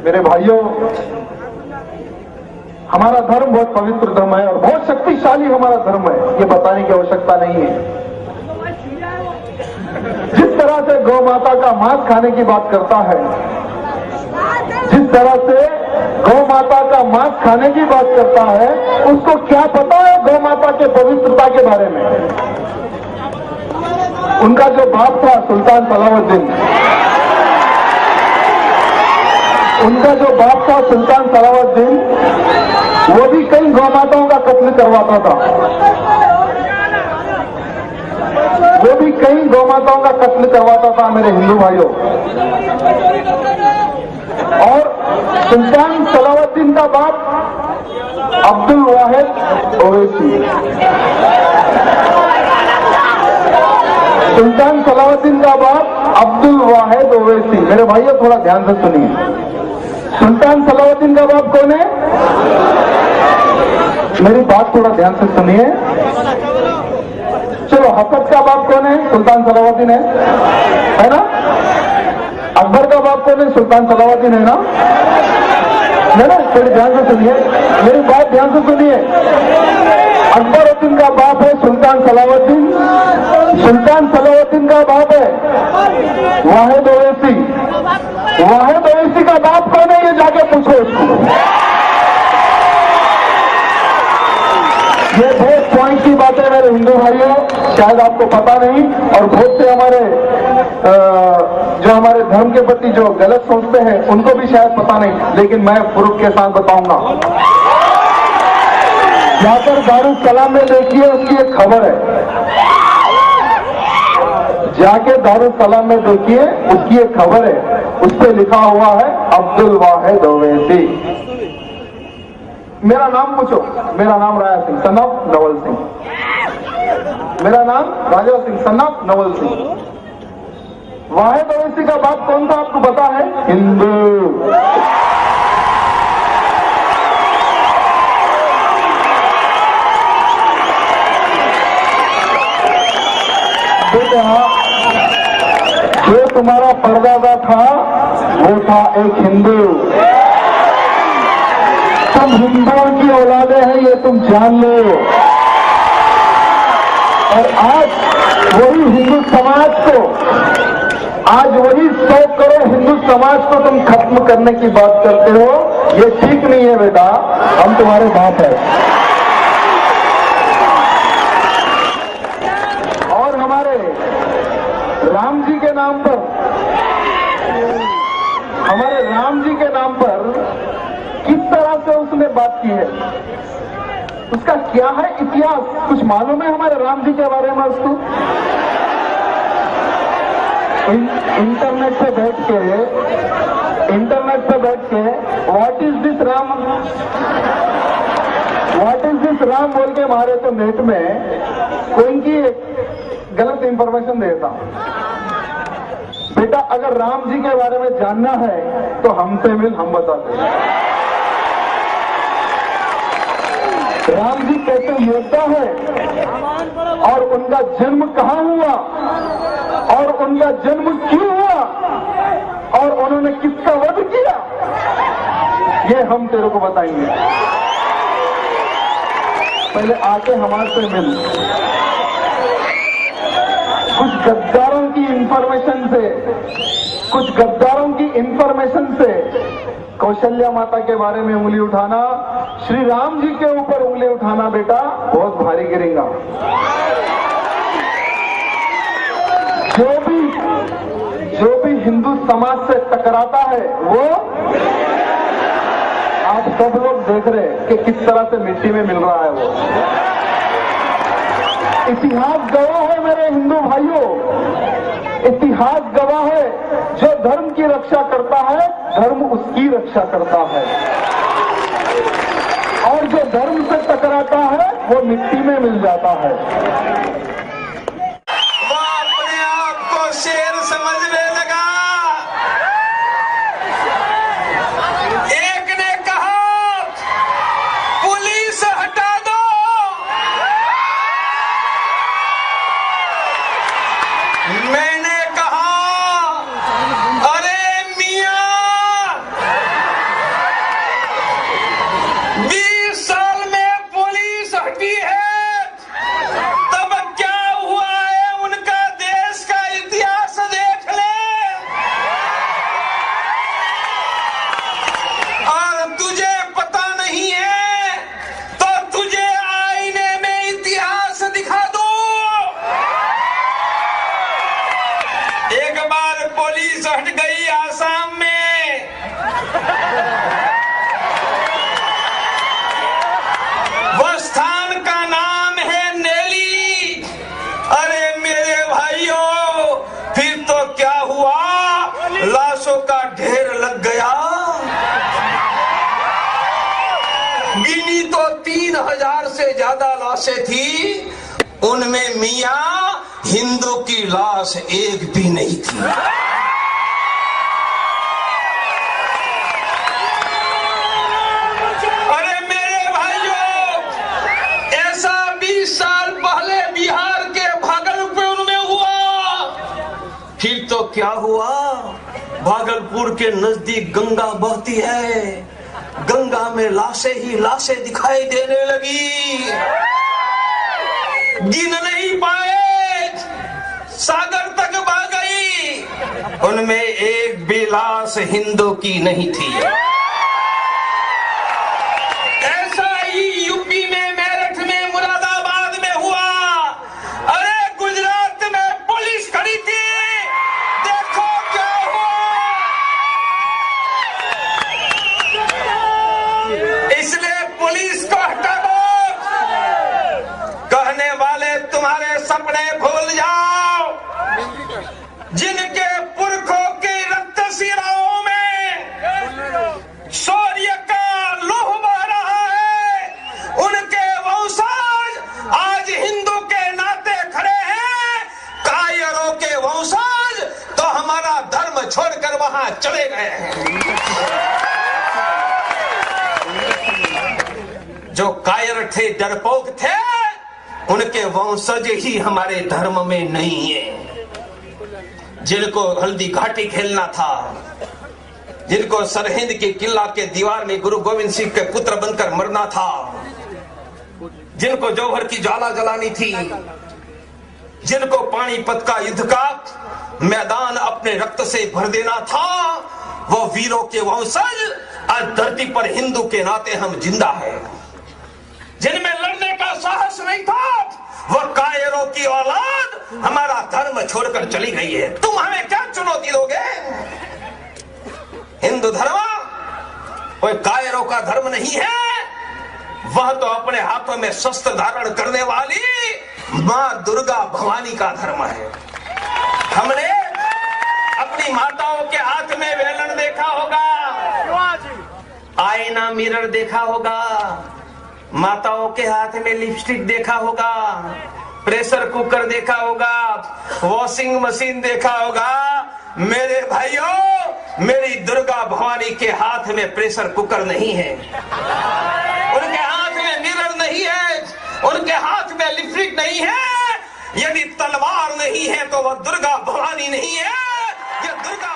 मेरे भाइयों, हमारा धर्म बहुत पवित्र धर्म है और बहुत शक्तिशाली हमारा धर्म है, ये बताने की आवश्यकता नहीं है। जिस तरह से गौ माता का मांस खाने की बात करता है, जिस तरह से गौ माता का मांस खाने की बात करता है, उसको क्या पता है गौ माता के पवित्रता के बारे में? उनका जो बाप था सुल्तान सलाउद्दीन, उनका जो बाप था सुल्तान सलाउद्दीन, वो भी कई गौ माताओं का कत्ल करवाता था, वो भी कई गौ माताओं का कत्ल करवाता था मेरे हिंदू भाइयों। और सुल्तान सलाउद्दीन का बाप अब्दुल वाहिद ओवैसी, सुल्तान सलाउद्दीन का बाप अब्दुल वाहिद ओवैसी। मेरे भाइयों थोड़ा ध्यान से सुनिए, सुल्तान सलाउद्दीन का बाप कौन है? मेरी बात थोड़ा ध्यान से सुनिए। चलो, हसद का बाप कौन है? सुल्तान सलाउद्दीन है ना? अकबर का बाप कौन है? सुल्तान सलाउद्दीन है ना? थोड़ी ध्यान से सुनिए, मेरी बात ध्यान से सुनिए। अकबरुद्दीन का बाप है सुल्तान सलाउद्दीन, सुल्तान सलाउद्दीन का बाप है वाहिद ओवैसी। वाहिद ओवैसी का बाप कौन है? ये जाके पूछो उसको। ये बहुत पॉइंट की बात है मेरे हिंदू भाइयों, शायद आपको पता नहीं, और बहुत से हमारे जो हमारे धर्म के प्रति जो गलत सोचते हैं उनको भी शायद पता नहीं, लेकिन मैं प्रूफ के साथ बताऊंगा। जाकर दारुसलाम में देखिए, उसकी एक खबर है। जाके दारुसलाम में देखिए, उसकी एक खबर है, उस पर लिखा हुआ है अब्दुल वाहिद ओवैसी। मेरा नाम पूछो, मेरा नाम राजा सिंह सन ऑफ नवल सिंह, मेरा नाम राजा सिंह सन ऑफ नवल सिंह। वाहिद ओवैसी का बाप कौन था आपको पता है? हिंदू। जो तुम्हारा परदादा था वो था एक हिंदू। तुम हिंदुओं की औलादे हैं, ये तुम जान लो। और आज वही हिंदू समाज को, आज वही 100 करोड़ हिंदू समाज को तुम खत्म करने की बात करते हो, ये ठीक नहीं है बेटा। हम तुम्हारे बाप है। और हमारे राम जी के नाम पर, हमारे राम जी के नाम पर किस तरह से उसने बात की है, उसका क्या है इतिहास, कुछ मालूम है हमारे राम जी के बारे में उसको? इंटरनेट पे बैठ के what is this Ram, what is this Ram बोल के मारे तो नेट में कोई की गलत इंफॉर्मेशन देता। बेटा अगर राम जी के बारे में जानना है तो हमसे मिल, हम बताते हैं। राम जी कैसे योद्धा है और उनका जन्म कहां हुआ और उनका जन्म क्यों हुआ और उन्होंने किसका वध किया, ये हम तेरे को बताएंगे। पहले आके हमारे से मिल। कुछ गद्दारों की इंफॉर्मेशन से कौशल्या माता के बारे में उंगली उठाना, श्री राम जी के ऊपर उंगली उठाना बेटा बहुत भारी गिरेगा। जो भी हिंदू समाज से टकराता है वो आप सब लोग देख रहे हैं कि किस तरह से मिट्टी में मिल रहा है। वो इतिहास गवाह है मेरे हिंदू भाइयों, इतिहास गवाह है। जो धर्म की रक्षा करता है धर्म उसकी रक्षा करता है, और जो धर्म से टकराता है वो मिट्टी में मिल जाता है। वो अपने आप को शेर समझने लगा। एक ने कहा पुलिस हटा दो, मैंने कहा अरे मियां गिनी तो 3000 से ज्यादा लाशें थी, उनमें मियां हिंदू की लाश एक भी नहीं थी। अरे मेरे भाइयों, ऐसा 20 साल पहले बिहार के भागलपुर में हुआ। फिर तो क्या हुआ, भागलपुर के नजदीक गंगा बहती है, गंगा में लाशें ही लाशें दिखाई देने लगी। गिन नहीं पाए, सागर तक बह गई, उनमें एक भी लाश हिंदू की नहीं थी। ऐसा ही यूपी में, मेरठ में, मुरादाबाद में हुआ। अरे गुजरात में पुलिस खड़ी थी, देखो क्या हुआ। इसलिए पुलिस को हटा दो। कहने वाले तुम्हारे सपने भूल जाओ। जिनके पुरखों के रक्त शिराओं में शौर्य का लौह बह रहा है, उनके वंशज आज हिंदू के नाते खड़े हैं। कायरों के वंशज तो हमारा धर्म छोड़कर वहां चले गए हैं। जो कायर थे, डरपोक थे, उनके वंशज ही हमारे धर्म में नहीं है। जिनको हल्दी घाटी खेलना था, जिनको सरहिंद के किला के दीवार में गुरु गोविंद सिंह के पुत्र बनकर मरना था, जिनको जौहर की ज्वाला जलानी थी, जिनको पानीपत का युद्ध का मैदान अपने रक्त से भर देना था, वो वीरों के वंशज आज धरती पर हिंदू के नाते हम जिंदा है। जिनमें लड़ने का साहस नहीं था, वो कायरों की औलाद हमारा धर्म छोड़कर चली गई है। तुम हमें क्या चुनौती दोगे? हिंदू धर्म कोई कायरों का धर्म नहीं है, वह तो अपने हाथों में शस्त्र धारण करने वाली मां दुर्गा भवानी का धर्म है। हमने अपनी माताओं के हाथ में वेलन देखा होगा, आईना मिरर देखा होगा, माताओं के हाथ में लिपस्टिक देखा होगा, प्रेशर कुकर देखा होगा, वॉशिंग मशीन देखा होगा। मेरे भाइयों, मेरी दुर्गा भवानी के हाथ में प्रेशर कुकर नहीं है, उनके हाथ में मिरर नहीं है, उनके हाथ में लिपस्टिक नहीं है। यदि तलवार नहीं है तो वह दुर्गा भवानी नहीं है। ये दुर्गा